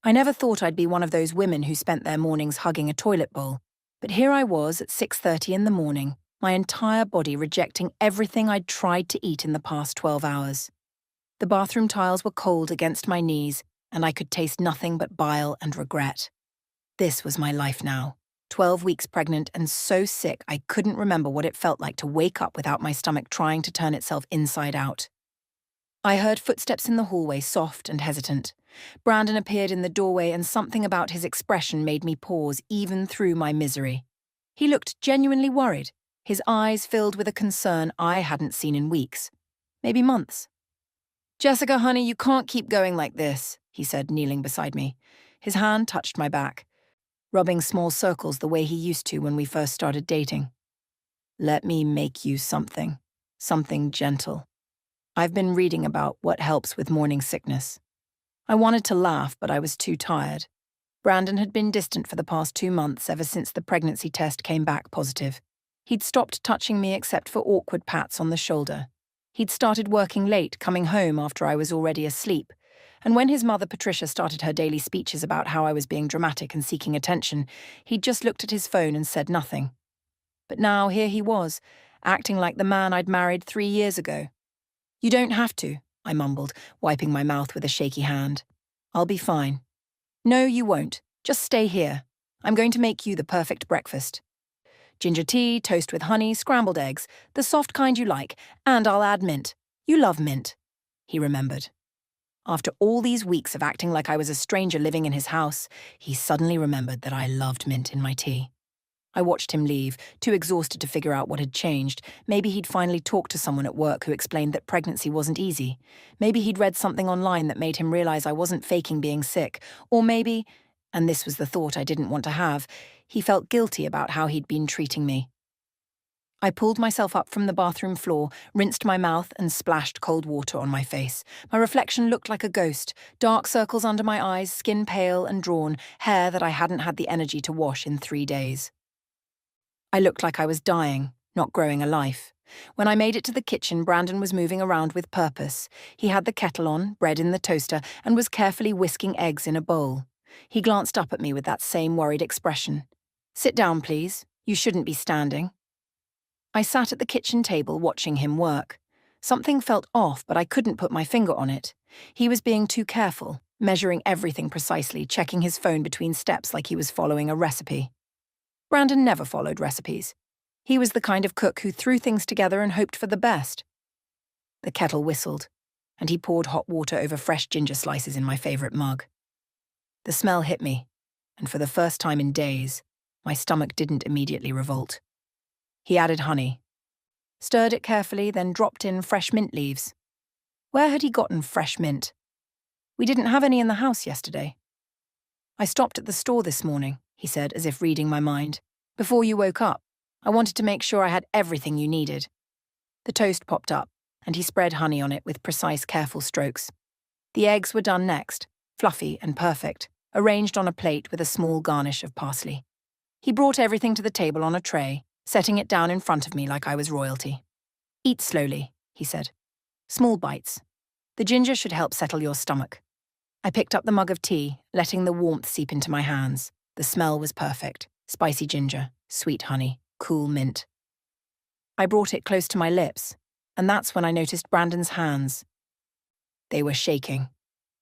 I never thought I'd be one of those women who spent their mornings hugging a toilet bowl, but here I was at 6:30 in the morning, my entire body rejecting everything I'd tried to eat in the past 12 hours. The bathroom tiles were cold against my knees, and I could taste nothing but bile and regret. This was my life now, 12 weeks pregnant and so sick I couldn't remember what it felt like to wake up without my stomach trying to turn itself inside out. I heard footsteps in the hallway, soft and hesitant. Brandon appeared in the doorway, and something about his expression made me pause even through my misery. He looked genuinely worried, his eyes filled with a concern I hadn't seen in weeks, maybe months. "Jessica, honey, you can't keep going like this," he said, kneeling beside me. His hand touched my back, rubbing small circles the way he used to when we first started dating. "Let me make you something gentle. I've been reading about what helps with morning sickness." I wanted to laugh, but I was too tired. Brandon had been distant for the past 2 months, ever since the pregnancy test came back positive. He'd stopped touching me except for awkward pats on the shoulder. He'd started working late, coming home after I was already asleep. And when his mother Patricia started her daily speeches about how I was being dramatic and seeking attention, he'd just looked at his phone and said nothing. But now here he was, acting like the man I'd married 3 years ago. "You don't have to," I mumbled, wiping my mouth with a shaky hand. "I'll be fine." "No, you won't. Just stay here. I'm going to make you the perfect breakfast. Ginger tea, toast with honey, scrambled eggs, the soft kind you like, and I'll add mint. You love mint," he remembered. After all these weeks of acting like I was a stranger living in his house, he suddenly remembered that I loved mint in my tea. I watched him leave, too exhausted to figure out what had changed. Maybe he'd finally talked to someone at work who explained that pregnancy wasn't easy. Maybe he'd read something online that made him realize I wasn't faking being sick. Or maybe, and this was the thought I didn't want to have, he felt guilty about how he'd been treating me. I pulled myself up from the bathroom floor, rinsed my mouth, and splashed cold water on my face. My reflection looked like a ghost, dark circles under my eyes, skin pale and drawn, hair that I hadn't had the energy to wash in 3 days. I looked like I was dying, not growing a life. When I made it to the kitchen, Brandon was moving around with purpose. He had the kettle on, bread in the toaster, and was carefully whisking eggs in a bowl. He glanced up at me with that same worried expression. "Sit down, please. You shouldn't be standing." I sat at the kitchen table watching him work. Something felt off, but I couldn't put my finger on it. He was being too careful, measuring everything precisely, checking his phone between steps like he was following a recipe. Brandon never followed recipes. He was the kind of cook who threw things together and hoped for the best. The kettle whistled, and he poured hot water over fresh ginger slices in my favorite mug. The smell hit me, and for the first time in days, my stomach didn't immediately revolt. He added honey, stirred it carefully, then dropped in fresh mint leaves. Where had he gotten fresh mint? We didn't have any in the house yesterday. "I stopped at the store this morning," he said, as if reading my mind. "Before you woke up. I wanted to make sure I had everything you needed." The toast popped up, and he spread honey on it with precise, careful strokes. The eggs were done next, fluffy and perfect, arranged on a plate with a small garnish of parsley. He brought everything to the table on a tray, setting it down in front of me like I was royalty. "Eat slowly," he said. "Small bites. The ginger should help settle your stomach." I picked up the mug of tea, letting the warmth seep into my hands. The smell was perfect. Spicy ginger, sweet honey, cool mint. I brought it close to my lips, and that's when I noticed Brandon's hands. They were shaking.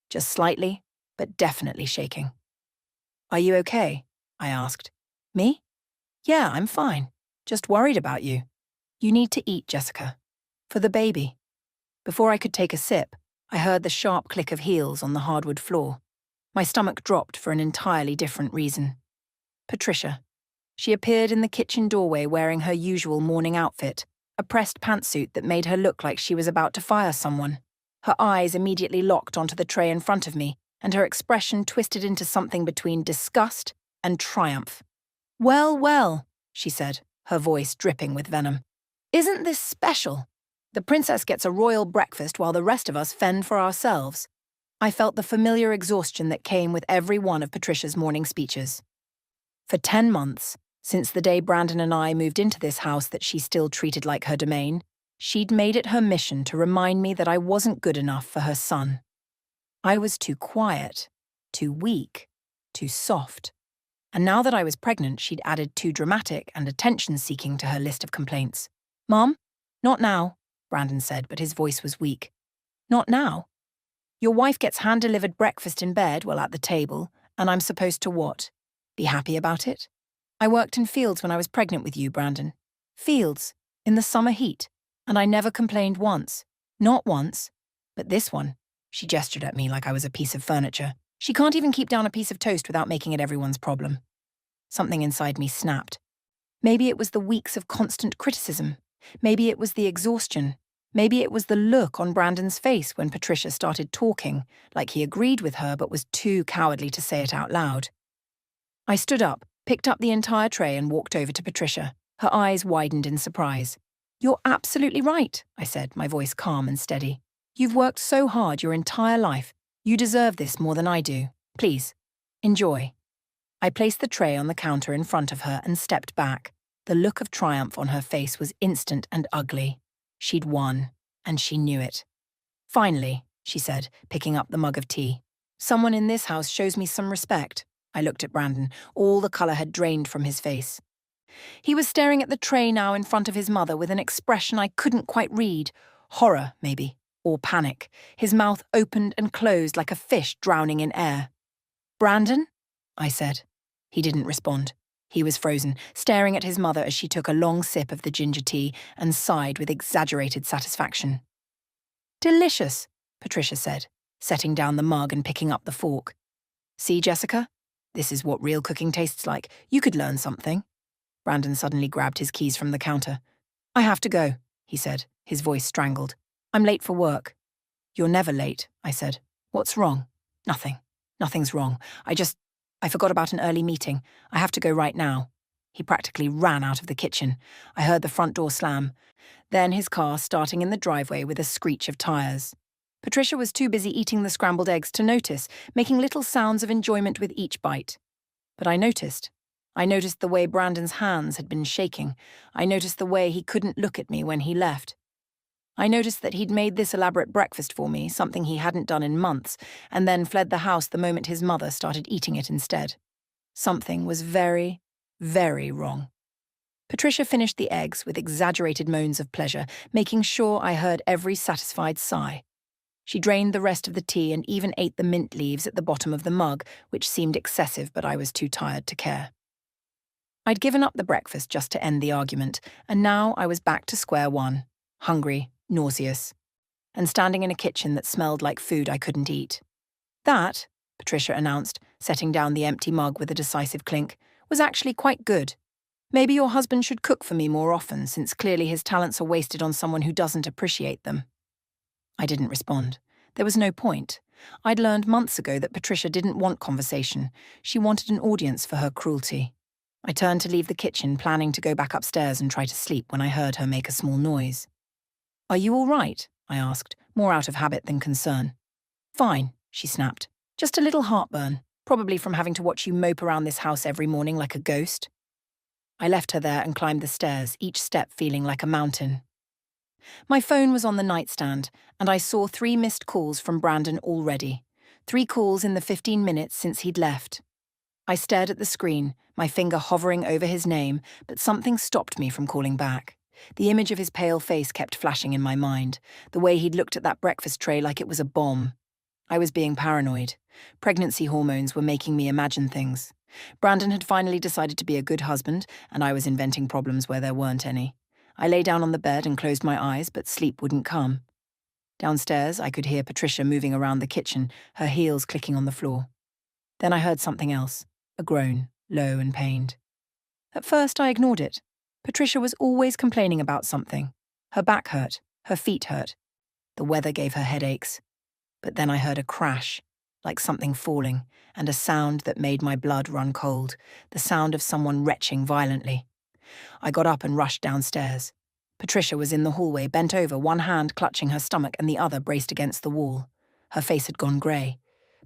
Just slightly, but definitely shaking. "Are you okay?" I asked. "Me? Yeah, I'm fine. Just worried about you. You need to eat, Jessica. For the baby." Before I could take a sip, I heard the sharp click of heels on the hardwood floor. My stomach dropped for an entirely different reason. Patricia. She appeared in the kitchen doorway wearing her usual morning outfit, a pressed pantsuit that made her look like she was about to fire someone. Her eyes immediately locked onto the tray in front of me, and her expression twisted into something between disgust and triumph. "Well, well," she said, her voice dripping with venom. "Isn't this special? The princess gets a royal breakfast while the rest of us fend for ourselves." I felt the familiar exhaustion that came with every one of Patricia's morning speeches. For 10 months, since the day Brandon and I moved into this house that she still treated like her domain, she'd made it her mission to remind me that I wasn't good enough for her son. I was too quiet, too weak, too soft. And now that I was pregnant, she'd added too dramatic and attention-seeking to her list of complaints. "Mom? Not now," Brandon said, but his voice was weak. "Not now? Your wife gets hand-delivered breakfast in bed while at the table, and I'm supposed to what? Be happy about it? I worked in fields when I was pregnant with you, Brandon. Fields, in the summer heat, and I never complained once. Not once. But this one," she gestured at me like I was a piece of furniture. "She can't even keep down a piece of toast without making it everyone's problem." Something inside me snapped. Maybe it was the weeks of constant criticism. Maybe it was the exhaustion. Maybe it was the look on Brandon's face when Patricia started talking, like he agreed with her but was too cowardly to say it out loud. I stood up, picked up the entire tray and walked over to Patricia. Her eyes widened in surprise. "You're absolutely right," I said, my voice calm and steady. "You've worked so hard your entire life. You deserve this more than I do. Please, enjoy." I placed the tray on the counter in front of her and stepped back. The look of triumph on her face was instant and ugly. She'd won, and she knew it. "Finally," she said, picking up the mug of tea. "Someone in this house shows me some respect." I looked at Brandon. All the colour had drained from his face. He was staring at the tray now in front of his mother with an expression I couldn't quite read. Horror, maybe, or panic. His mouth opened and closed like a fish drowning in air. "Brandon?" I said. He didn't respond. He was frozen, staring at his mother as she took a long sip of the ginger tea and sighed with exaggerated satisfaction. "Delicious," Patricia said, setting down the mug and picking up the fork. "See, Jessica? This is what real cooking tastes like. You could learn something." Brandon suddenly grabbed his keys from the counter. "I have to go," he said, his voice strangled. "I'm late for work." "You're never late," I said. "What's wrong?" "Nothing. Nothing's wrong. I forgot about an early meeting. I have to go right now." He practically ran out of the kitchen. I heard the front door slam. Then his car starting in the driveway with a screech of tires. Patricia was too busy eating the scrambled eggs to notice, making little sounds of enjoyment with each bite. But I noticed. I noticed the way Brandon's hands had been shaking. I noticed the way he couldn't look at me when he left. I noticed that he'd made this elaborate breakfast for me, something he hadn't done in months, and then fled the house the moment his mother started eating it instead. Something was very, very wrong. Patricia finished the eggs with exaggerated moans of pleasure, making sure I heard every satisfied sigh. She drained the rest of the tea and even ate the mint leaves at the bottom of the mug, which seemed excessive, but I was too tired to care. I'd given up the breakfast just to end the argument, and now I was back to square one, hungry, nauseous, and standing in a kitchen that smelled like food I couldn't eat. "That," Patricia announced, setting down the empty mug with a decisive clink, "was actually quite good. Maybe your husband should cook for me more often, since clearly his talents are wasted on someone who doesn't appreciate them." I didn't respond. There was no point. I'd learned months ago that Patricia didn't want conversation. She wanted an audience for her cruelty. I turned to leave the kitchen, planning to go back upstairs and try to sleep when I heard her make a small noise. "Are you all right?" I asked, more out of habit than concern. "Fine," she snapped. "Just a little heartburn, probably from having to watch you mope around this house every morning like a ghost." I left her there and climbed the stairs, each step feeling like a mountain. My phone was on the nightstand, and I saw 3 missed calls from Brandon already. 3 calls in the 15 minutes since he'd left. I stared at the screen, my finger hovering over his name, but something stopped me from calling back. The image of his pale face kept flashing in my mind, the way he'd looked at that breakfast tray like it was a bomb. I was being paranoid. Pregnancy hormones were making me imagine things. Brandon had finally decided to be a good husband, and I was inventing problems where there weren't any. I lay down on the bed and closed my eyes, but sleep wouldn't come. Downstairs, I could hear Patricia moving around the kitchen, her heels clicking on the floor. Then I heard something else, a groan, low and pained. At first, I ignored it. Patricia was always complaining about something. Her back hurt, her feet hurt. The weather gave her headaches. But then I heard a crash, like something falling, and a sound that made my blood run cold, the sound of someone retching violently. I got up and rushed downstairs. Patricia was in the hallway, bent over, one hand clutching her stomach and the other braced against the wall. Her face had gone grey.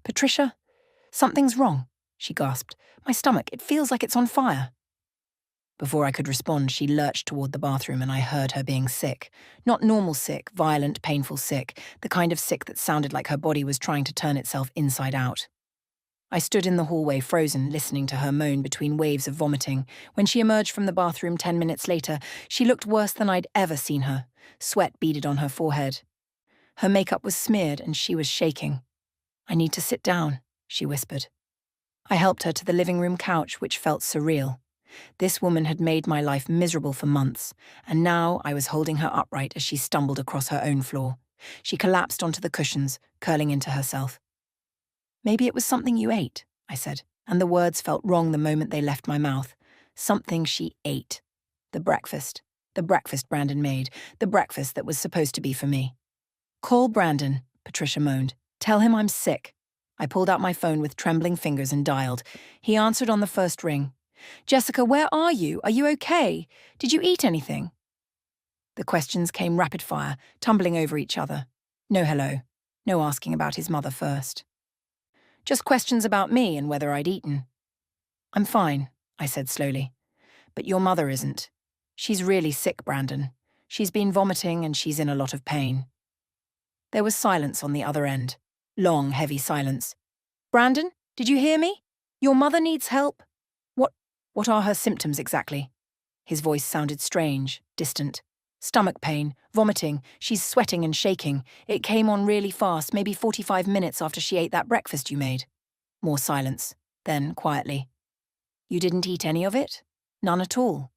"Patricia, something's wrong," she gasped. "My stomach, it feels like it's on fire." Before I could respond, she lurched toward the bathroom and I heard her being sick. Not normal sick, violent, painful sick, the kind of sick that sounded like her body was trying to turn itself inside out. I stood in the hallway frozen, listening to her moan between waves of vomiting. When she emerged from the bathroom 10 minutes later, she looked worse than I'd ever seen her. Sweat beaded on her forehead. Her makeup was smeared and she was shaking. "I need to sit down," she whispered. I helped her to the living room couch, which felt surreal. This woman had made my life miserable for months, and now I was holding her upright as she stumbled across her own floor. She collapsed onto the cushions, curling into herself. "Maybe it was something you ate," I said, and the words felt wrong the moment they left my mouth. Something she ate. The breakfast Brandon made, the breakfast that was supposed to be for me. "Call Brandon," Patricia moaned. "Tell him I'm sick." I pulled out my phone with trembling fingers and dialed. He answered on the first ring. "Jessica, where are you? Are you okay? Did you eat anything?" The questions came rapid fire, tumbling over each other. No hello. No asking about his mother first. Just questions about me and whether I'd eaten. "I'm fine," I said slowly. "But your mother isn't. She's really sick, Brandon. She's been vomiting and she's in a lot of pain." There was silence on the other end. Long, heavy silence. "Brandon, did you hear me? Your mother needs help. What are her symptoms exactly?" His voice sounded strange, distant. "Stomach pain, vomiting, she's sweating and shaking. It came on really fast, maybe 45 minutes after she ate that breakfast you made." More silence. Then, quietly. "You didn't eat any of it? None at all?"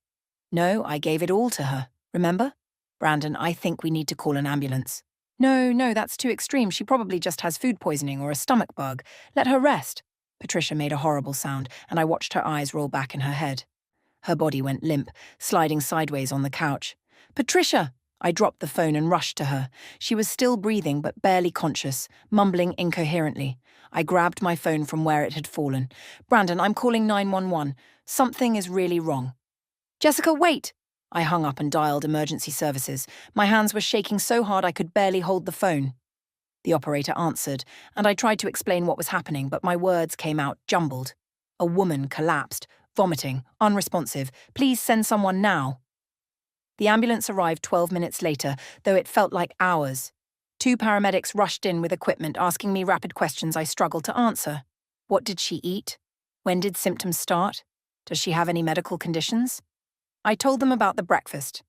"No, I gave it all to her. Remember?" "Brandon, I think we need to call an ambulance." No, that's too extreme. She probably just has food poisoning or a stomach bug. Let her rest." Patricia made a horrible sound, and I watched her eyes roll back in her head. Her body went limp, sliding sideways on the couch. "Patricia!" I dropped the phone and rushed to her. She was still breathing but barely conscious, mumbling incoherently. I grabbed my phone from where it had fallen. "Brandon, I'm calling 911. Something is really wrong." "Jessica, wait!" I hung up and dialed emergency services. My hands were shaking so hard I could barely hold the phone. The operator answered, and I tried to explain what was happening, but my words came out jumbled. A woman collapsed, vomiting, unresponsive. "Please send someone now." The ambulance arrived 12 minutes later, though it felt like hours. 2 paramedics rushed in with equipment, asking me rapid questions I struggled to answer. What did she eat? When did symptoms start? Does she have any medical conditions? I told them about the breakfast,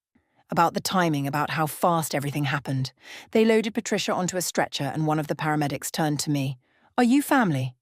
about the timing, about how fast everything happened. They loaded Patricia onto a stretcher and one of the paramedics turned to me. "Are you family?"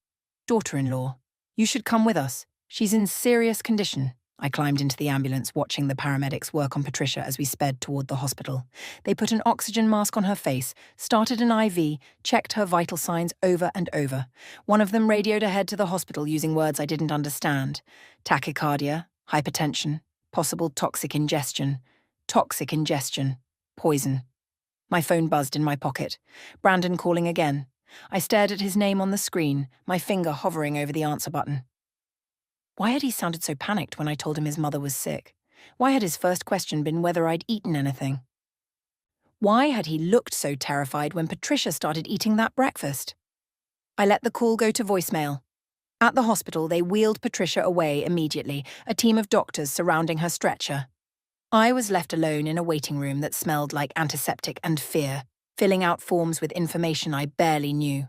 "Daughter-in-law. You should come with us. She's in serious condition." I climbed into the ambulance, watching the paramedics work on Patricia as we sped toward the hospital. They put an oxygen mask on her face, started an IV, checked her vital signs over and over. One of them radioed ahead to the hospital using words I didn't understand. Tachycardia, hypertension, possible toxic ingestion. Toxic ingestion. Poison. My phone buzzed in my pocket. Brandon calling again. I stared at his name on the screen, my finger hovering over the answer button. Why had he sounded so panicked when I told him his mother was sick? Why had his first question been whether I'd eaten anything? Why had he looked so terrified when Patricia started eating that breakfast? I let the call go to voicemail. At the hospital, they wheeled Patricia away immediately, a team of doctors surrounding her stretcher. I was left alone in a waiting room that smelled like antiseptic and fear, filling out forms with information I barely knew.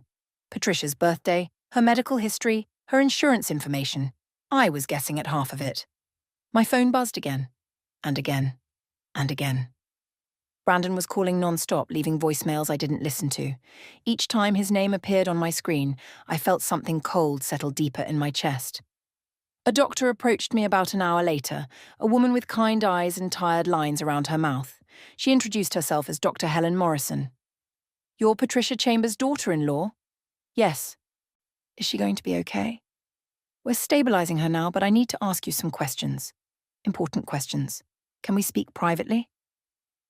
Patricia's birthday, her medical history, her insurance information. I was guessing at half of it. My phone buzzed again, and again, and again. Brandon was calling non-stop, leaving voicemails I didn't listen to. Each time his name appeared on my screen, I felt something cold settle deeper in my chest. A doctor approached me about an hour later, a woman with kind eyes and tired lines around her mouth. She introduced herself as Dr. Helen Morrison. "You're Patricia Chambers' daughter-in-law?" "Yes." "Is she going to be okay?" "We're stabilizing her now, but I need to ask you some questions. Important questions. Can we speak privately?"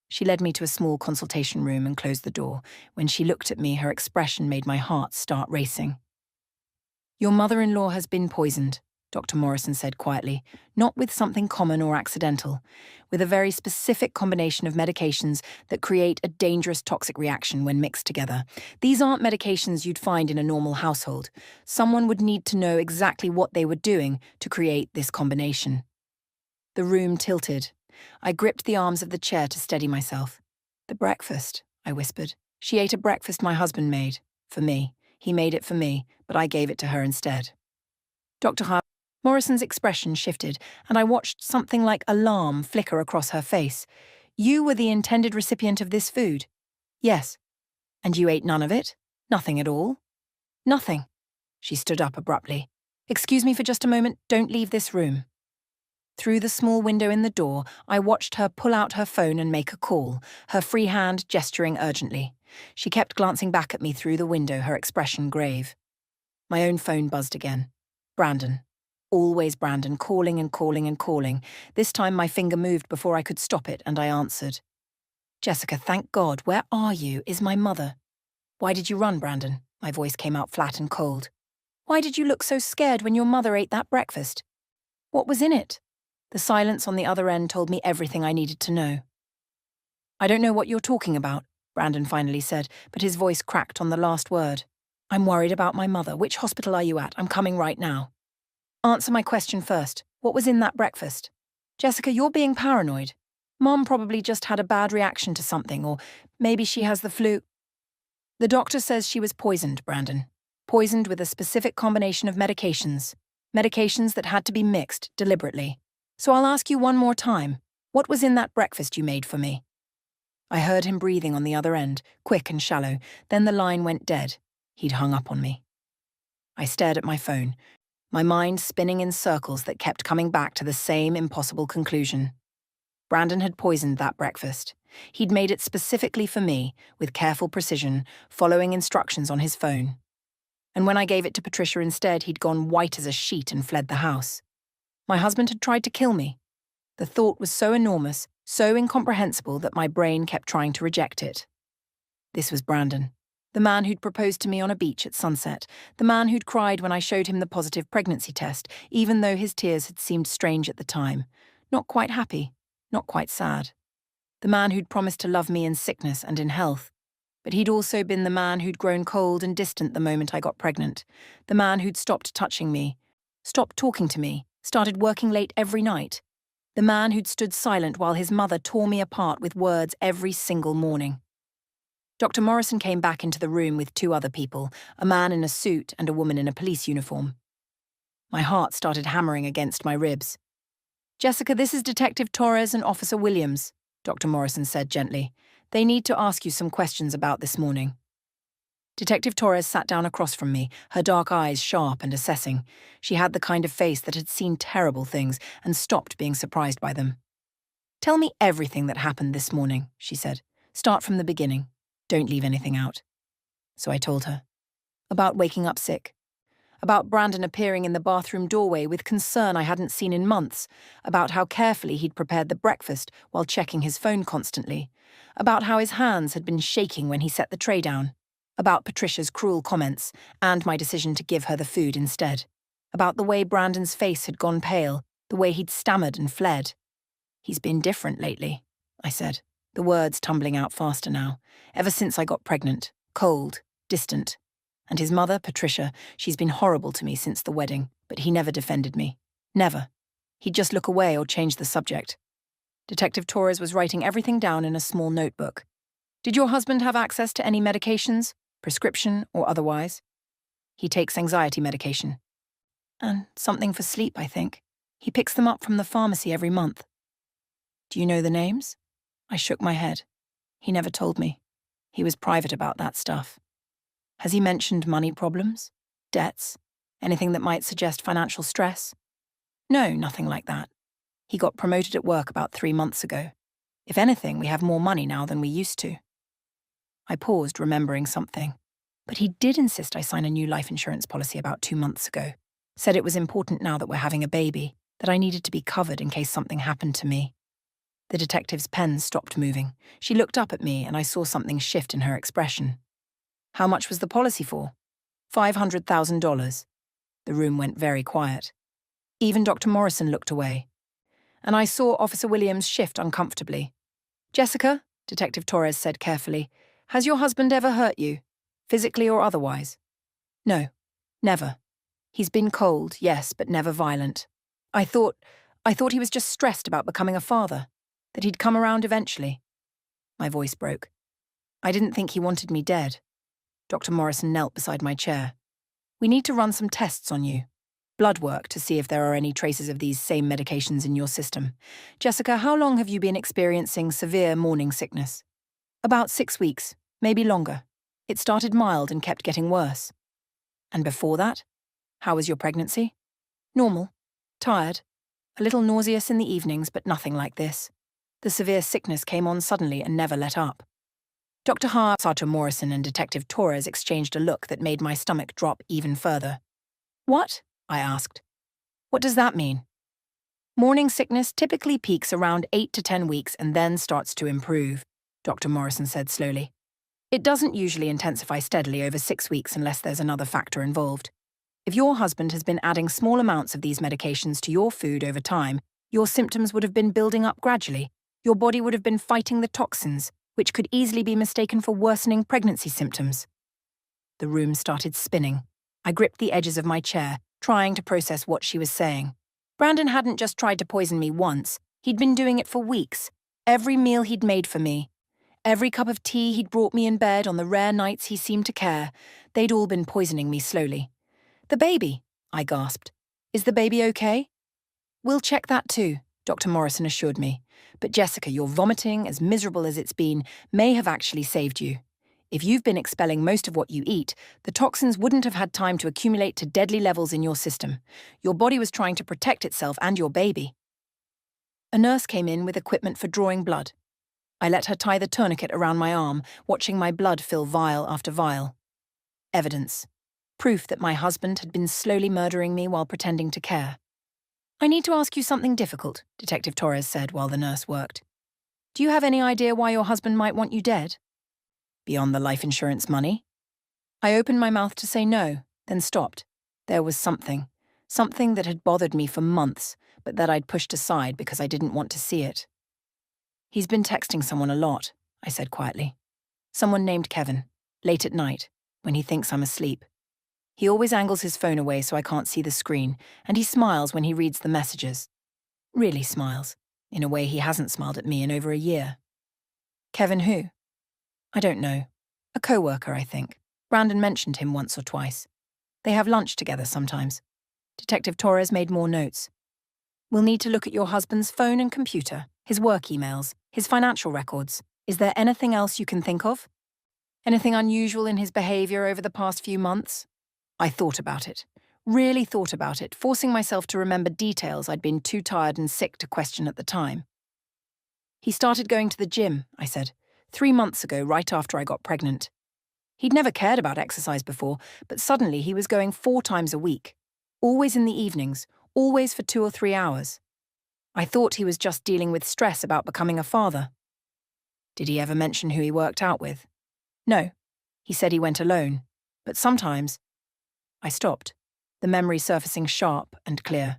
She led me to a small consultation room and closed the door. When she looked at me, her expression made my heart start racing. "Your mother-in-law has been poisoned," Dr. Morrison said quietly, "not with something common or accidental, with a very specific combination of medications that create a dangerous toxic reaction when mixed together. These aren't medications you'd find in a normal household. Someone would need to know exactly what they were doing to create this combination." The room tilted. I gripped the arms of the chair to steady myself. "The breakfast," I whispered. "She ate a breakfast my husband made. For me. He made it for me, but I gave it to her instead. Dr. Morrison's expression shifted, and I watched something like alarm flicker across her face. You were the intended recipient of this food? Yes. And you ate none of it? Nothing at all? Nothing. She stood up abruptly. Excuse me for just a moment, don't leave this room. Through the small window in the door, I watched her pull out her phone and make a call, her free hand gesturing urgently. She kept glancing back at me through the window, her expression grave. My own phone buzzed again. Brandon. Always Brandon, calling and calling and calling. This time my finger moved before I could stop it, and I answered. Jessica, thank God, where are you? Is my mother? Why did you run, Brandon? My voice came out flat and cold. Why did you look so scared when your mother ate that breakfast? What was in it? The silence on the other end told me everything I needed to know. I don't know what you're talking about, Brandon finally said, but his voice cracked on the last word. I'm worried about my mother. Which hospital are you at? I'm coming right now. Answer my question first. What was in that breakfast? Jessica, you're being paranoid. Mom probably just had a bad reaction to something, or maybe she has the flu. The doctor says she was poisoned, Brandon. Poisoned with a specific combination of medications. Medications that had to be mixed deliberately. So I'll ask you one more time. What was in that breakfast you made for me? I heard him breathing on the other end, quick and shallow. Then the line went dead. He'd hung up on me. I stared at my phone, my mind spinning in circles that kept coming back to the same impossible conclusion. Brandon had poisoned that breakfast. He'd made it specifically for me, with careful precision, following instructions on his phone. And when I gave it to Patricia instead, he'd gone white as a sheet and fled the house. My husband had tried to kill me. The thought was so enormous, so incomprehensible that my brain kept trying to reject it. This was Brandon, the man who'd proposed to me on a beach at sunset, the man who'd cried when I showed him the positive pregnancy test, even though his tears had seemed strange at the time. Not quite happy, not quite sad. The man who'd promised to love me in sickness and in health. But he'd also been the man who'd grown cold and distant the moment I got pregnant. The man who'd stopped touching me, stopped talking to me, started working late every night. The man who'd stood silent while his mother tore me apart with words every single morning. Dr. Morrison came back into the room with two other people, a man in a suit and a woman in a police uniform. My heart started hammering against my ribs. Jessica, this is Detective Torres and Officer Williams, Dr. Morrison said gently. They need to ask you some questions about this morning. Detective Torres sat down across from me, her dark eyes sharp and assessing. She had the kind of face that had seen terrible things and stopped being surprised by them. Tell me everything that happened this morning, she said. Start from the beginning. Don't leave anything out. So I told her. About waking up sick. About Brandon appearing in the bathroom doorway with concern I hadn't seen in months. About how carefully he'd prepared the breakfast while checking his phone constantly. About how his hands had been shaking when he set the tray down. About Patricia's cruel comments and my decision to give her the food instead. About the way Brandon's face had gone pale, the way he'd stammered and fled. He's been different lately, I said, the words tumbling out faster now. Ever since I got pregnant, cold, distant. And his mother, Patricia, she's been horrible to me since the wedding, but he never defended me. Never. He'd just look away or change the subject. Detective Torres was writing everything down in a small notebook. Did your husband have access to any medications, prescription or otherwise? He takes anxiety medication. And something for sleep, I think. He picks them up from the pharmacy every month. Do you know the names? I shook my head. He never told me. He was private about that stuff. Has he mentioned money problems? Debts? Anything that might suggest financial stress? No, nothing like that. He got promoted at work about 3 months ago. If anything, we have more money now than we used to. I paused, remembering something. But he did insist I sign a new life insurance policy about 2 months ago. Said it was important now that we're having a baby, that I needed to be covered in case something happened to me. The detective's pen stopped moving. She looked up at me and I saw something shift in her expression. How much was the policy for? $500,000. The room went very quiet. Even Dr. Morrison looked away. And I saw Officer Williams shift uncomfortably. Jessica, Detective Torres said carefully, has your husband ever hurt you, physically or otherwise? No, never. He's been cold, yes, but never violent. I thought he was just stressed about becoming a father, that he'd come around eventually. My voice broke. I didn't think he wanted me dead. Dr. Morrison knelt beside my chair. We need to run some tests on you. Blood work to see if there are any traces of these same medications in your system. Jessica, how long have you been experiencing severe morning sickness? About 6 weeks, maybe longer. It started mild and kept getting worse. And before that? How was your pregnancy? Normal. Tired. A little nauseous in the evenings, but nothing like this. The severe sickness came on suddenly and never let up. Dr. Hart, Sergeant Morrison, and Detective Torres exchanged a look that made my stomach drop even further. What? I asked. What does that mean? Morning sickness typically peaks around 8 to 10 weeks and then starts to improve, Dr. Morrison said slowly. It doesn't usually intensify steadily over 6 weeks unless there's another factor involved. If your husband has been adding small amounts of these medications to your food over time, your symptoms would have been building up gradually. Your body would have been fighting the toxins, which could easily be mistaken for worsening pregnancy symptoms. The room started spinning. I gripped the edges of my chair, trying to process what she was saying. Brandon hadn't just tried to poison me once. He'd been doing it for weeks. Every meal he'd made for me, every cup of tea he'd brought me in bed on the rare nights he seemed to care, they'd all been poisoning me slowly. The baby, I gasped. Is the baby okay? We'll check that too, Dr. Morrison assured me. But Jessica, your vomiting, as miserable as it's been, may have actually saved you. If you've been expelling most of what you eat, the toxins wouldn't have had time to accumulate to deadly levels in your system. Your body was trying to protect itself and your baby. A nurse came in with equipment for drawing blood. I let her tie the tourniquet around my arm, watching my blood fill vial after vial. Evidence. Proof that my husband had been slowly murdering me while pretending to care. I need to ask you something difficult, Detective Torres said while the nurse worked. Do you have any idea why your husband might want you dead? Beyond the life insurance money? I opened my mouth to say no, then stopped. There was something that had bothered me for months, but that I'd pushed aside because I didn't want to see it. He's been texting someone a lot, I said quietly. Someone named Kevin, late at night, when he thinks I'm asleep. He always angles his phone away so I can't see the screen, and he smiles when he reads the messages. Really smiles, in a way he hasn't smiled at me in over a year. Kevin who? I don't know. A co-worker, I think. Brandon mentioned him once or twice. They have lunch together sometimes. Detective Torres made more notes. We'll need to look at your husband's phone and computer, his work emails, his financial records. Is there anything else you can think of? Anything unusual in his behavior over the past few months? I thought about it. Really thought about it, forcing myself to remember details I'd been too tired and sick to question at the time. He started going to the gym, I said. 3 months ago, right after I got pregnant. He'd never cared about exercise before, but suddenly he was going 4 times a week. Always in the evenings, always for 2 or 3 hours. I thought he was just dealing with stress about becoming a father. Did he ever mention who he worked out with? No. He said he went alone. But sometimes... I stopped, the memory surfacing sharp and clear.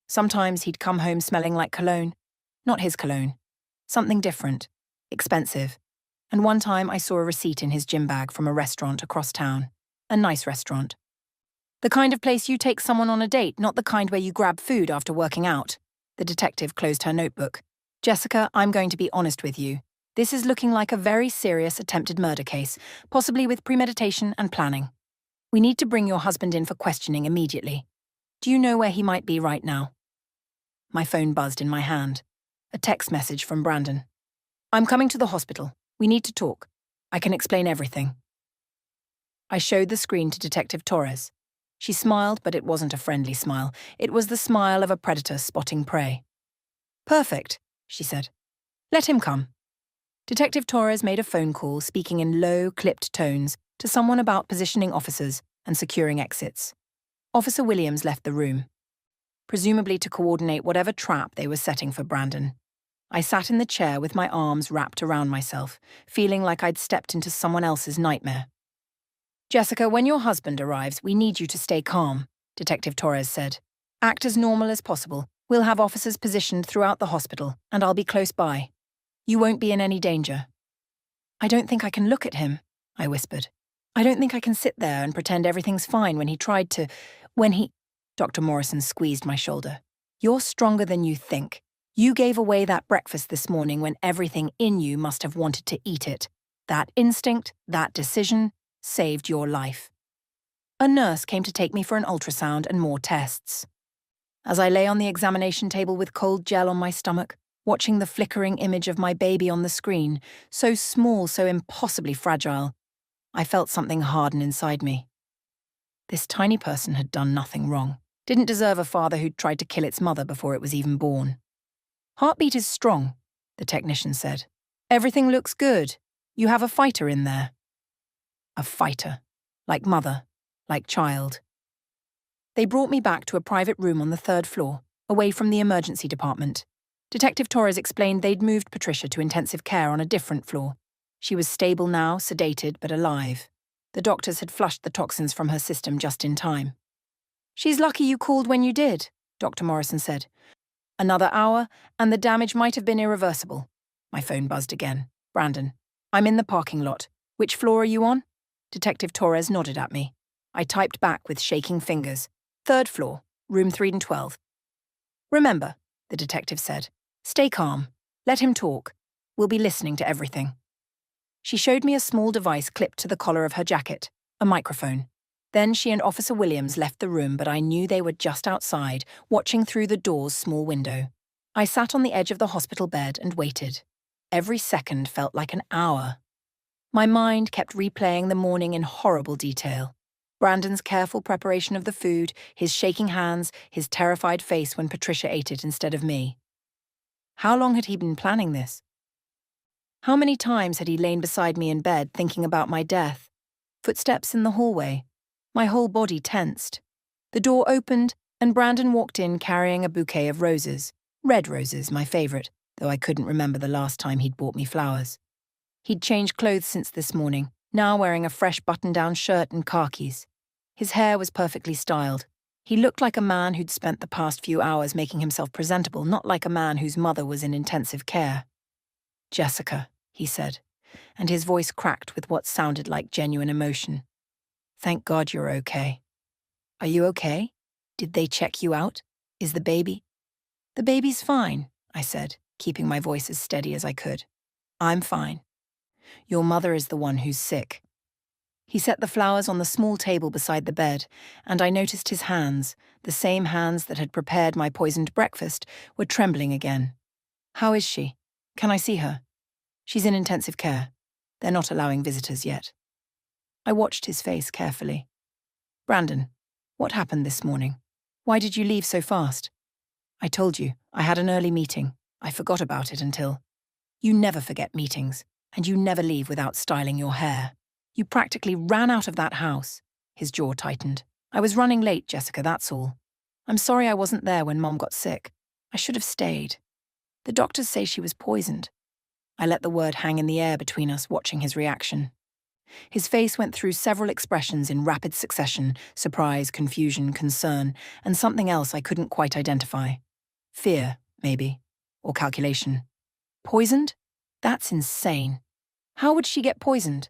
Sometimes he'd come home smelling like cologne. Not his cologne. Something different. Expensive. And one time I saw a receipt in his gym bag from a restaurant across town. A nice restaurant. The kind of place you take someone on a date, not the kind where you grab food after working out. The detective closed her notebook. Jessica, I'm going to be honest with you. This is looking like a very serious attempted murder case, possibly with premeditation and planning. We need to bring your husband in for questioning immediately. Do you know where he might be right now? My phone buzzed in my hand. A text message from Brandon. I'm coming to the hospital. We need to talk. I can explain everything. I showed the screen to Detective Torres. She smiled, but it wasn't a friendly smile. It was the smile of a predator spotting prey. Perfect, she said. Let him come. Detective Torres made a phone call, speaking in low, clipped tones, to someone about positioning officers and securing exits. Officer Williams left the room, presumably to coordinate whatever trap they were setting for Brandon. I sat in the chair with my arms wrapped around myself, feeling like I'd stepped into someone else's nightmare. Jessica, when your husband arrives, we need you to stay calm, Detective Torres said. Act as normal as possible. We'll have officers positioned throughout the hospital, and I'll be close by. You won't be in any danger. I don't think I can look at him, I whispered. I don't think I can sit there and pretend everything's fine when he tried to... Dr. Morrison squeezed my shoulder. You're stronger than you think. You gave away that breakfast this morning when everything in you must have wanted to eat it. That instinct, that decision, saved your life. A nurse came to take me for an ultrasound and more tests. As I lay on the examination table with cold gel on my stomach, watching the flickering image of my baby on the screen, so small, so impossibly fragile, I felt something harden inside me. This tiny person had done nothing wrong, didn't deserve a father who'd tried to kill its mother before it was even born. Heartbeat is strong, the technician said. Everything looks good. You have a fighter in there. A fighter. Like mother. Like child. They brought me back to a private room on the 3rd floor, away from the emergency department. Detective Torres explained they'd moved Patricia to intensive care on a different floor. She was stable now, sedated, but alive. The doctors had flushed the toxins from her system just in time. "She's lucky you called when you did," Dr. Morrison said. "Another hour, and the damage might have been irreversible." My phone buzzed again. "Brandon, I'm in the parking lot. Which floor are you on?" Detective Torres nodded at me. I typed back with shaking fingers. "3rd floor, room 312. "Remember," the detective said, "stay calm. Let him talk. We'll be listening to everything." She showed me a small device clipped to the collar of her jacket, a microphone. Then she and Officer Williams left the room, but I knew they were just outside, watching through the door's small window. I sat on the edge of the hospital bed and waited. Every second felt like an hour. My mind kept replaying the morning in horrible detail. Brandon's careful preparation of the food, his shaking hands, his terrified face when Patricia ate it instead of me. How long had he been planning this? How many times had he lain beside me in bed thinking about my death? Footsteps in the hallway. My whole body tensed. The door opened, and Brandon walked in carrying a bouquet of roses. Red roses, my favourite, though I couldn't remember the last time he'd bought me flowers. He'd changed clothes since this morning, now wearing a fresh button-down shirt and khakis. His hair was perfectly styled. He looked like a man who'd spent the past few hours making himself presentable, not like a man whose mother was in intensive care. "Jessica," he said, and his voice cracked with what sounded like genuine emotion. "Thank God you're okay." "Are you okay? Did they check you out? Is the baby?" "The baby's fine," I said, keeping my voice as steady as I could. "I'm fine. Your mother is the one who's sick." He set the flowers on the small table beside the bed, and I noticed his hands, the same hands that had prepared my poisoned breakfast, were trembling again. "How is she? Can I see her?" "She's in intensive care. They're not allowing visitors yet." I watched his face carefully. "Brandon, what happened this morning? Why did you leave so fast?" "I told you, I had an early meeting. I forgot about it until—" "You never forget meetings, and you never leave without styling your hair. You practically ran out of that house." His jaw tightened. "I was running late, Jessica, that's all. I'm sorry I wasn't there when Mom got sick. I should have stayed. The doctors say she was poisoned." I let the word hang in the air between us, watching his reaction. His face went through several expressions in rapid succession: surprise, confusion, concern, and something else I couldn't quite identify. Fear, maybe, or calculation. Poisoned? That's insane. How would she get poisoned?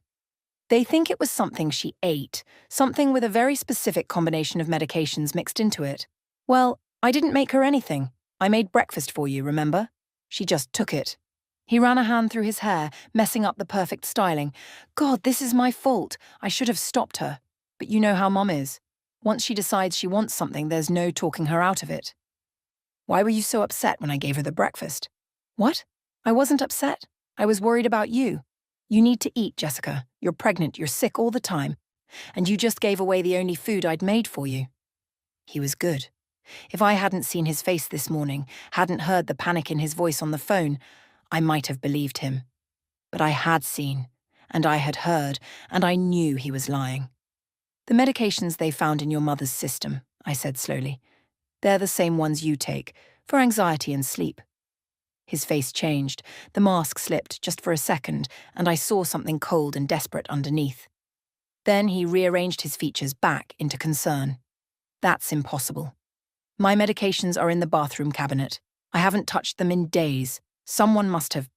They think it was something she ate, something with a very specific combination of medications mixed into it. "Well, I didn't make her anything. I made breakfast for you, remember? She just took it." He ran a hand through his hair, messing up the perfect styling. "God, this is my fault. I should have stopped her. But you know how Mom is. Once she decides she wants something, there's no talking her out of it." "Why were you so upset when I gave her the breakfast?" "What? I wasn't upset. I was worried about you. You need to eat, Jessica. You're pregnant, you're sick all the time. And you just gave away the only food I'd made for you." He was good. If I hadn't seen his face this morning, hadn't heard the panic in his voice on the phone, I might have believed him. But I had seen, and I had heard, and I knew he was lying. "The medications they found in your mother's system," I said slowly. "They're the same ones you take, for anxiety and sleep." His face changed, the mask slipped just for a second, and I saw something cold and desperate underneath. Then he rearranged his features back into concern. "That's impossible. My medications are in the bathroom cabinet. I haven't touched them in days. Someone must have—"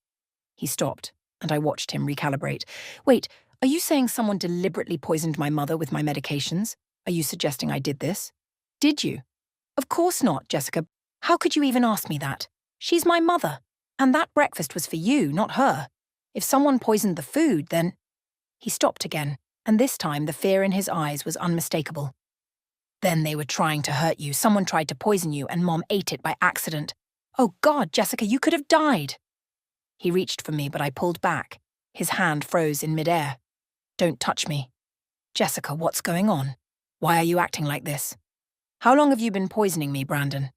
He stopped, and I watched him recalibrate. "Wait, are you saying someone deliberately poisoned my mother with my medications? Are you suggesting I did this?" "Did you?" "Of course not, Jessica. How could you even ask me that? She's my mother, and that breakfast was for you, not her. If someone poisoned the food, then—" He stopped again, And this time the fear in his eyes was unmistakable. Then they were trying to hurt you. Someone tried to poison you, and Mom ate it by accident. Oh God, Jessica, you could have died. He reached for me, but I pulled back. His hand froze in midair. Don't touch me. Jessica, what's going on? Why are you acting like this? How long have you been poisoning me, Brandon?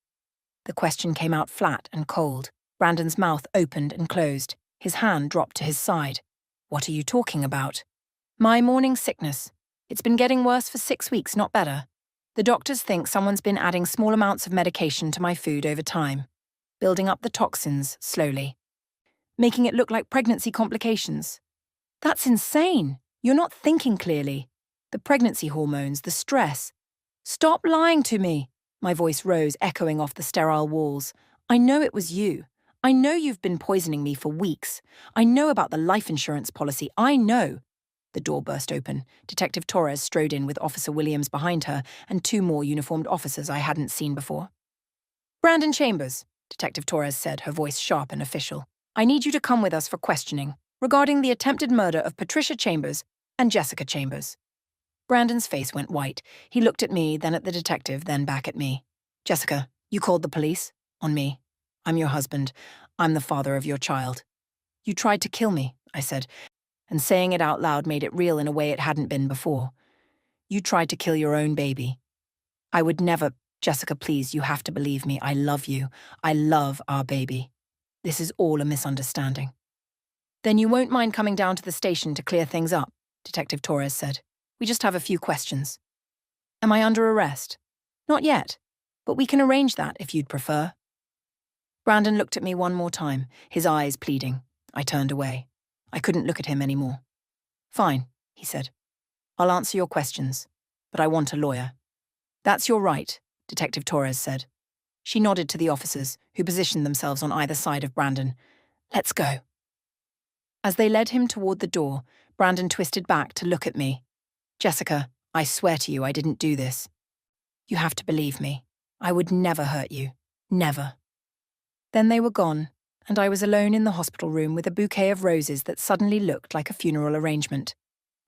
The question came out flat and cold. Brandon's mouth opened and closed. His hand dropped to his side. What are you talking about? My morning sickness. It's been getting worse for 6 weeks, not better. The doctors think someone's been adding small amounts of medication to my food over time, building up the toxins slowly, making it look like pregnancy complications. That's insane. You're not thinking clearly. The pregnancy hormones, the stress. Stop lying to me. My voice rose, echoing off the sterile walls. I know it was you. I know you've been poisoning me for weeks. I know about the life insurance policy. I know. The door burst open. Detective Torres strode in with Officer Williams behind her and 2 more uniformed officers I hadn't seen before. Brandon Chambers, Detective Torres said, her voice sharp and official. I need you to come with us for questioning regarding the attempted murder of Patricia Chambers and Jessica Chambers. Brandon's face went white. He looked at me, then at the detective, then back at me. Jessica, you called the police? On me. I'm your husband. I'm the father of your child. You tried to kill me, I said, and saying it out loud made it real in a way it hadn't been before. You tried to kill your own baby. I would never. Jessica, please, you have to believe me. I love you. I love our baby. This is all a misunderstanding. Then you won't mind coming down to the station to clear things up, Detective Torres said. We just have a few questions. Am I under arrest? Not yet, but we can arrange that if you'd prefer. Brandon looked at me one more time, his eyes pleading. I turned away. I couldn't look at him anymore. Fine, he said. I'll answer your questions, but I want a lawyer. That's your right, Detective Torres said. She nodded to the officers, who positioned themselves on either side of Brandon. Let's go. As they led him toward the door, Brandon twisted back to look at me. Jessica, I swear to you I didn't do this. You have to believe me. I would never hurt you. Never. Then they were gone, and I was alone in the hospital room with a bouquet of roses that suddenly looked like a funeral arrangement.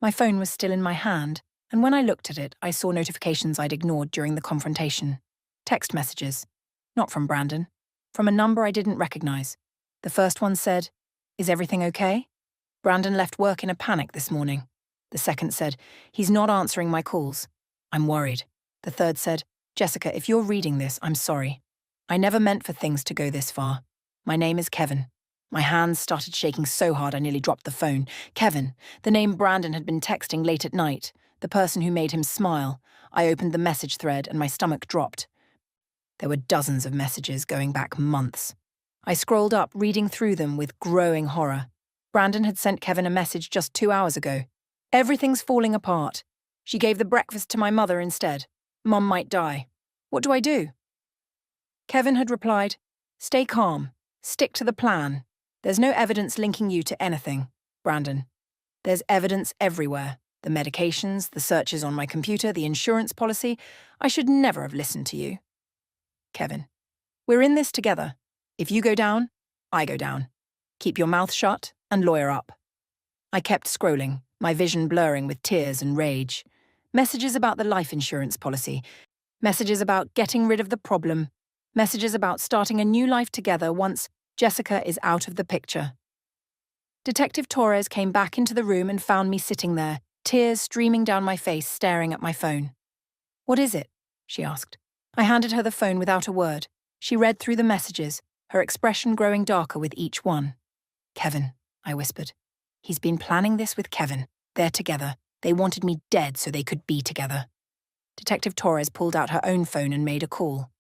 My phone was still in my hand, and when I looked at it, I saw notifications I'd ignored during the confrontation. Text messages. Not from Brandon. From a number I didn't recognize. The first one said, Is everything okay? Brandon left work in a panic this morning. The second said, He's not answering my calls. I'm worried. The third said, Jessica, if you're reading this, I'm sorry. I never meant for things to go this far. My name is Kevin. My hands started shaking so hard I nearly dropped the phone. Kevin, the name Brandon had been texting late at night, the person who made him smile. I opened the message thread and my stomach dropped. There were dozens of messages going back months. I scrolled up, reading through them with growing horror. Brandon had sent Kevin a message just 2 hours ago. Everything's falling apart. She gave the breakfast to my mother instead. Mum might die. What do I do? Kevin had replied, Stay calm. Stick to the plan. There's no evidence linking you to anything, Brandon. There's evidence everywhere. The medications, the searches on my computer, the insurance policy. I should never have listened to you. Kevin, we're in this together. If you go down, I go down. Keep your mouth shut and lawyer up. I kept scrolling, my vision blurring with tears and rage. Messages about the life insurance policy. Messages about getting rid of the problem. Messages about starting a new life together once Jessica is out of the picture. Detective Torres came back into the room and found me sitting there, tears streaming down my face, staring at my phone. What is it? She asked. I handed her the phone without a word. She read through the messages, her expression growing darker with each one. Kevin, I whispered. He's been planning this with Kevin. They're together. They wanted me dead so they could be together. Detective Torres pulled out her own phone and made a call.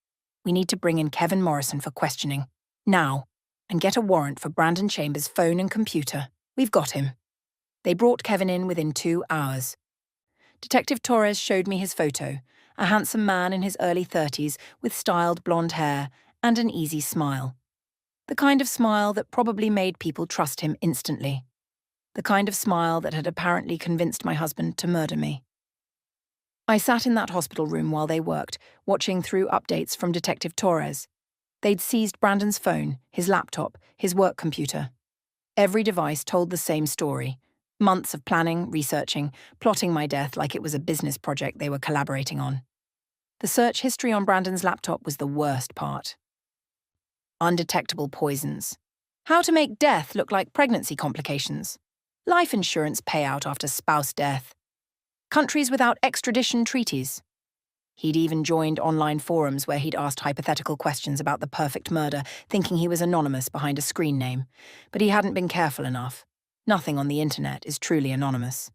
We need to bring in Kevin Morrison for questioning. Now. And get a warrant for Brandon Chambers' phone and computer. We've got him. They brought Kevin in within 2 hours. Detective Torres showed me his photo, a handsome man in his early 30s with styled blonde hair and an easy smile. The kind of smile that probably made people trust him instantly. The kind of smile that had apparently convinced my husband to murder me. I sat in that hospital room while they worked, watching through updates from Detective Torres. They'd seized Brandon's phone, his laptop, his work computer. Every device told the same story. Months of planning, researching, plotting my death like it was a business project they were collaborating on. The search history on Brandon's laptop was the worst part. Undetectable poisons. How to make death look like pregnancy complications. Life insurance payout after spouse death. Countries without extradition treaties. He'd even joined online forums where he'd asked hypothetical questions about the perfect murder, thinking he was anonymous behind a screen name. But he hadn't been careful enough. Nothing on the internet is truly anonymous.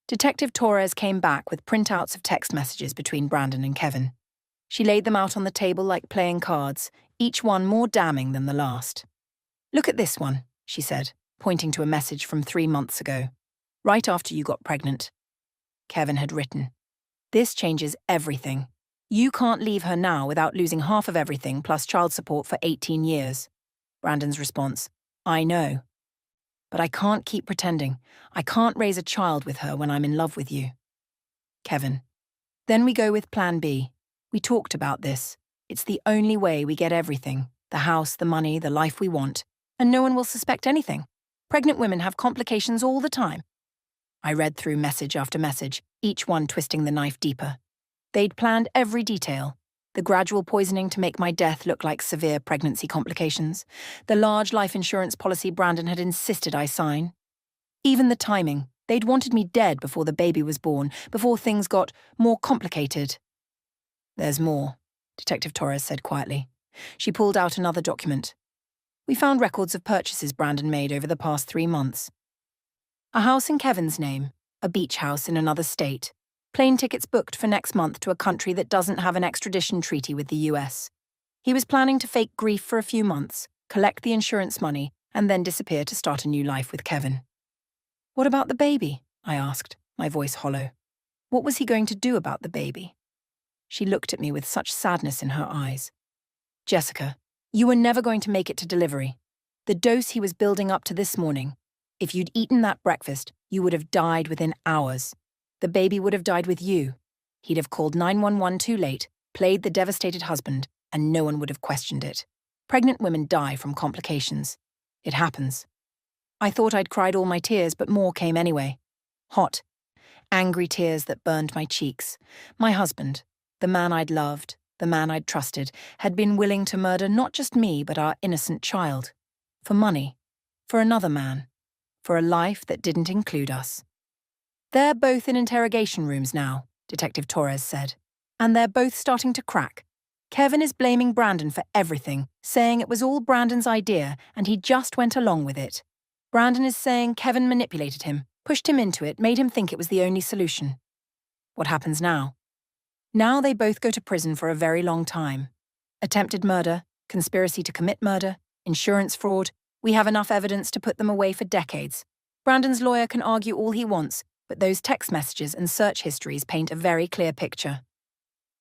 Detective Torres came back with printouts of text messages between Brandon and Kevin. She laid them out on the table like playing cards, each one more damning than the last. "Look at this one," she said, pointing to a message from 3 months ago. "Right after you got pregnant." Kevin had written, "This changes everything. You can't leave her now without losing half of everything plus child support for 18 years. Brandon's response, "I know. But I can't keep pretending. I can't raise a child with her when I'm in love with you." Kevin, "Then we go with Plan B. We talked about this. It's the only way we get everything. The house, the money, the life we want. And no one will suspect anything. Pregnant women have complications all the time." I read through message after message, each one twisting the knife deeper. They'd planned every detail. The gradual poisoning to make my death look like severe pregnancy complications. The large life insurance policy Brandon had insisted I sign. Even the timing. They'd wanted me dead before the baby was born, before things got more complicated. "There's more," Detective Torres said quietly. She pulled out another document. "We found records of purchases Brandon made over the past 3 months. A house in Kevin's name, a beach house in another state. Plane tickets booked for next month to a country that doesn't have an extradition treaty with the US. He was planning to fake grief for a few months, collect the insurance money, and then disappear to start a new life with Kevin." "What about the baby?" I asked, my voice hollow. "What was he going to do about the baby?" She looked at me with such sadness in her eyes. "Jessica, you were never going to make it to delivery. The dose he was building up to this morning. If you'd eaten that breakfast, you would have died within hours. The baby would have died with you. He'd have called 911 too late, played the devastated husband, and no one would have questioned it. Pregnant women die from complications. It happens." I thought I'd cried all my tears, but more came anyway. Hot, angry tears that burned my cheeks. My husband, the man I'd loved, the man I'd trusted, had been willing to murder not just me, but our innocent child. For money. For another man. For a life that didn't include us. "They're both in interrogation rooms now," Detective Torres said. "And they're both starting to crack. Kevin is blaming Brandon for everything, saying it was all Brandon's idea and he just went along with it. Brandon is saying Kevin manipulated him, pushed him into it, made him think it was the only solution." What happens now? Now they both go to prison for a very long time. Attempted murder, conspiracy to commit murder, insurance fraud. We have enough evidence to put them away for decades. Brandon's lawyer can argue all he wants, but those text messages and search histories paint a very clear picture.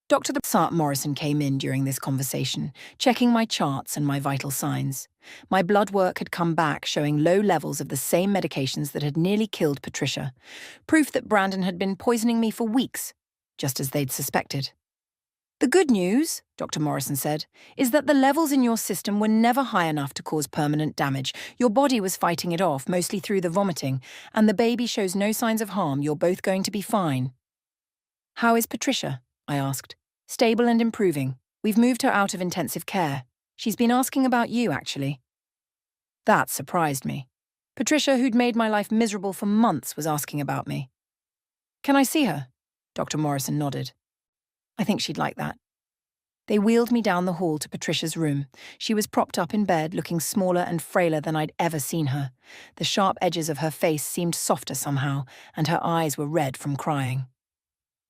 Dr. Morrison came in during this conversation, checking my charts and my vital signs. My blood work had come back showing low levels of the same medications that had nearly killed Patricia, proof that Brandon had been poisoning me for weeks, just as they'd suspected. "The good news," Dr. Morrison said, "is that the levels in your system were never high enough to cause permanent damage. Your body was fighting it off, mostly through the vomiting, and the baby shows no signs of harm. You're both going to be fine." "How is Patricia?" I asked. "Stable and improving. We've moved her out of intensive care. She's been asking about you, actually." That surprised me. Patricia, who'd made my life miserable for months, was asking about me. "Can I see her?" Dr. Morrison nodded. I think she'd like that. They wheeled me down the hall to Patricia's room. She was propped up in bed, looking smaller and frailer than I'd ever seen her. The sharp edges of her face seemed softer somehow, and her eyes were red from crying.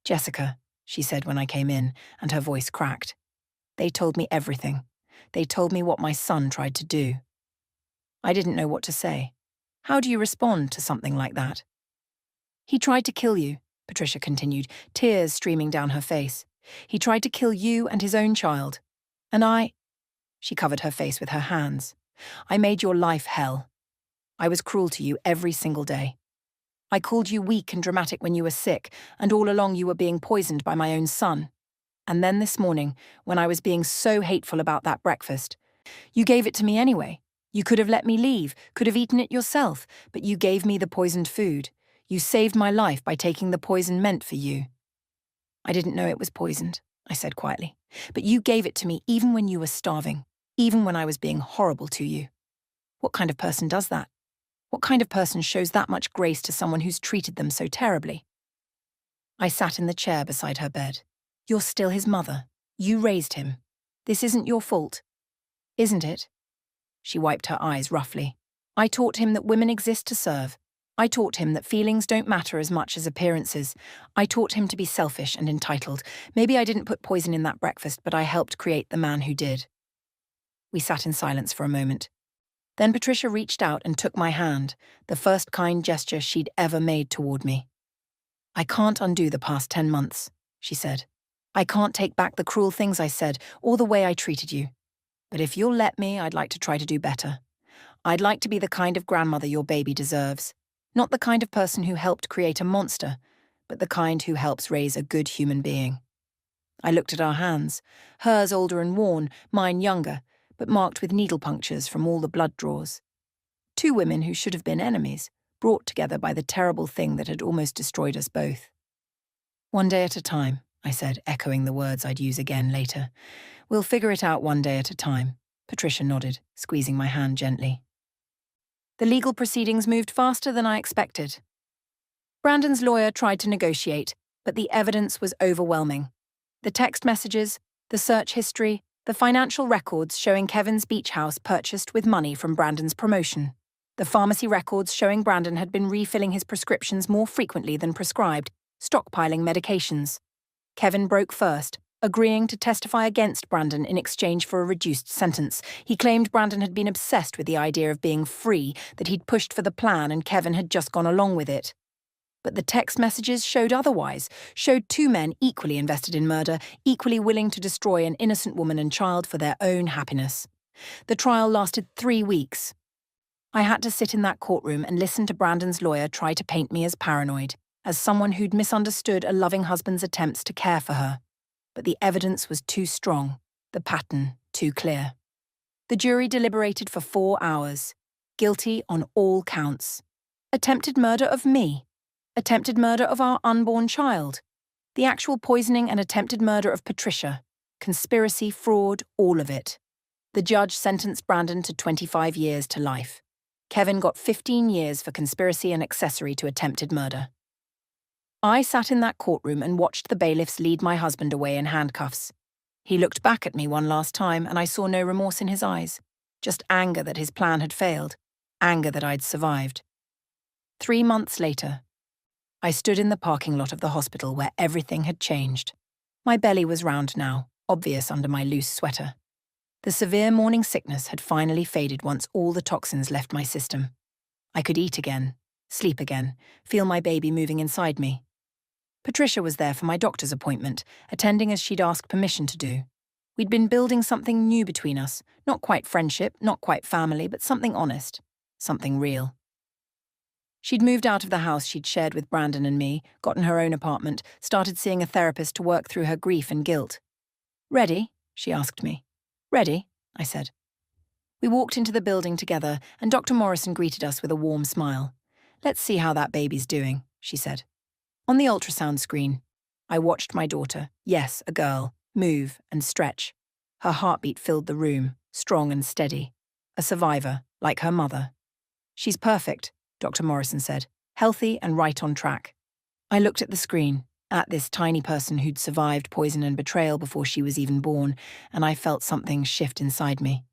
"Jessica," she said when I came in, and her voice cracked. "They told me everything. They told me what my son tried to do." I didn't know what to say. How do you respond to something like that? "He tried to kill you," Patricia continued, tears streaming down her face. "He tried to kill you and his own child. And She covered her face with her hands. "I made your life hell. I was cruel to you every single day. I called you weak and dramatic when you were sick, and all along you were being poisoned by my own son. And then this morning, when I was being so hateful about that breakfast, you gave it to me anyway. You could have let me leave, could have eaten it yourself, but you gave me the poisoned food. You saved my life by taking the poison meant for you. I didn't know it was poisoned, I said quietly, but you gave it to me even when you were starving, even when I was being horrible to you. What kind of person does that? What kind of person shows that much grace to someone who's treated them so terribly? I sat in the chair beside her bed. You're still his mother. You raised him. This isn't your fault. Isn't it? She wiped her eyes roughly. I taught him that women exist to serve. I taught him that feelings don't matter as much as appearances. I taught him to be selfish and entitled. Maybe I didn't put poison in that breakfast, but I helped create the man who did. We sat in silence for a moment. Then Patricia reached out and took my hand, the first kind gesture she'd ever made toward me. I can't undo the past 10 months, she said. I can't take back the cruel things I said or the way I treated you. But if you'll let me, I'd like to try to do better. I'd like to be the kind of grandmother your baby deserves. Not the kind of person who helped create a monster, but the kind who helps raise a good human being. I looked at our hands, hers older and worn, mine younger, but marked with needle punctures from all the blood draws. Two women who should have been enemies, brought together by the terrible thing that had almost destroyed us both. One day at a time, I said, echoing the words I'd use again later. We'll figure it out one day at a time. Patricia nodded, squeezing my hand gently. The legal proceedings moved faster than I expected. Brandon's lawyer tried to negotiate, but the evidence was overwhelming. The text messages, the search history, the financial records showing Kevin's beach house purchased with money from Brandon's promotion. The pharmacy records showing Brandon had been refilling his prescriptions more frequently than prescribed, stockpiling medications. Kevin broke first, agreeing to testify against Brandon in exchange for a reduced sentence. He claimed Brandon had been obsessed with the idea of being free, that he'd pushed for the plan and Kevin had just gone along with it. But the text messages showed otherwise, showed two men equally invested in murder, equally willing to destroy an innocent woman and child for their own happiness. The trial lasted 3 weeks. I had to sit in that courtroom and listen to Brandon's lawyer try to paint me as paranoid, as someone who'd misunderstood a loving husband's attempts to care for her. But the evidence was too strong, the pattern too clear. The jury deliberated for 4 hours, guilty on all counts. Attempted murder of me. Attempted murder of our unborn child. The actual poisoning and attempted murder of Patricia. Conspiracy, fraud, all of it. The judge sentenced Brandon to 25 years to life. Kevin got 15 years for conspiracy and accessory to attempted murder. I sat in that courtroom and watched the bailiffs lead my husband away in handcuffs. He looked back at me one last time and I saw no remorse in his eyes, just anger that his plan had failed, anger that I'd survived. 3 months later, I stood in the parking lot of the hospital where everything had changed. My belly was round now, obvious under my loose sweater. The severe morning sickness had finally faded once all the toxins left my system. I could eat again, sleep again, feel my baby moving inside me. Patricia was there for my doctor's appointment, attending as she'd asked permission to do. We'd been building something new between us, not quite friendship, not quite family, but something honest, something real. She'd moved out of the house she'd shared with Brandon and me, gotten her own apartment, started seeing a therapist to work through her grief and guilt. "Ready?" she asked me. "Ready," I said. We walked into the building together, and Dr. Morrison greeted us with a warm smile. "Let's see how that baby's doing," she said. On the ultrasound screen, I watched my daughter, yes, a girl, move and stretch. Her heartbeat filled the room, strong and steady. A survivor, like her mother. "She's perfect," Dr. Morrison said, "healthy and right on track." I looked at the screen, at this tiny person who'd survived poison and betrayal before she was even born, and I felt something shift inside me.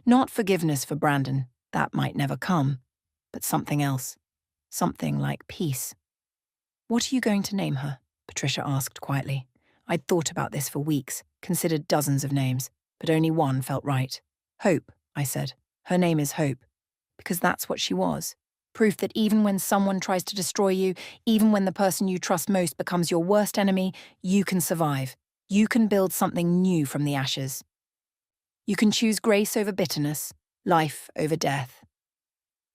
Not forgiveness for Brandon, that might never come, but something else. Something like peace. "What are you going to name her?" Patricia asked quietly. I'd thought about this for weeks, considered dozens of names, but only one felt right. "Hope," I said. "Her name is Hope." Because that's what she was. Proof that even when someone tries to destroy you, even when the person you trust most becomes your worst enemy, you can survive. You can build something new from the ashes. You can choose grace over bitterness, life over death.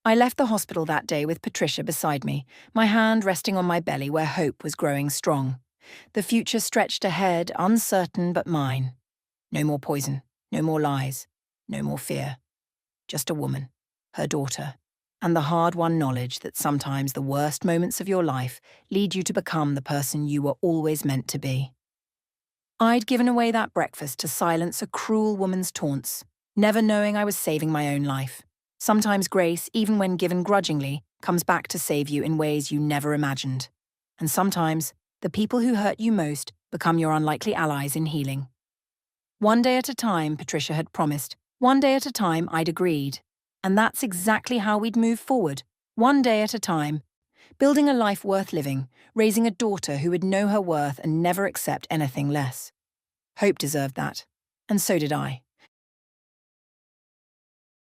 I left the hospital that day with Patricia beside me, my hand resting on my belly where hope was growing strong. The future stretched ahead, uncertain but mine. No more poison, no more lies, no more fear. just a woman, her daughter, and the hard-won knowledge that sometimes the worst moments of your life lead you to become the person you were always meant to be. I'd given away that breakfast to silence a cruel woman's taunts, never knowing I was saving my own life. Sometimes grace, even when given grudgingly, comes back to save you in ways you never imagined. And sometimes, the people who hurt you most become your unlikely allies in healing. One day at a time, Patricia had promised. One day at a time, I'd agreed. And that's exactly how we'd move forward, one day at a time, building a life worth living, raising a daughter who would know her worth and never accept anything less. Hope deserved that, and so did I.